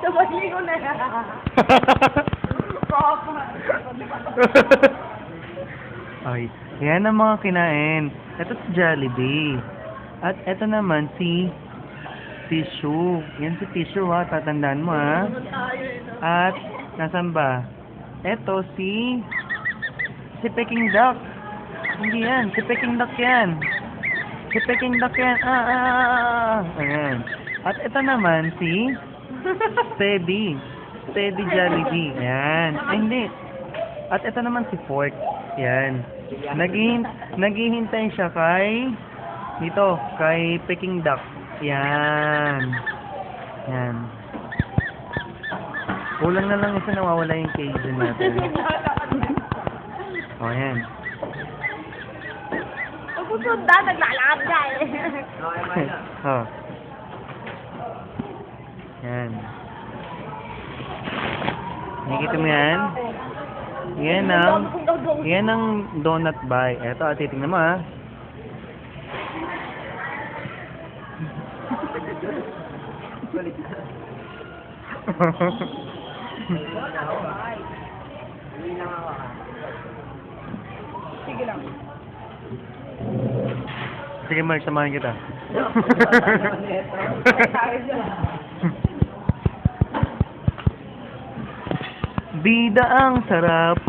Sabay ko na yan. Ay, yan ang mga kinain. Ito si Jollibee. At ito naman si Tissue. Yan si Tissue ha, tatandaan mo ha. At, nasan ba? Ito si Peking Duck. Hindi yan, si Peking Duck yan. Si Peking Duck yan. Ayan. At ito naman si Teddy Jollibee. Ayan. Ay, hindi. At ito naman si Fork. Yan. Naghihintay siya kay Peking Duck. Yan. Yan. Kulang na lang isa, nawawala yung cage natin. O, yan. Pagkusod na, naglalakad ka eh. O. Yan. Nakikita mo yan? Yan ang donut buy. Eto, titingnan mo ha. Sige lang. Sige, Mark, samahan kita. Bida ang sarap.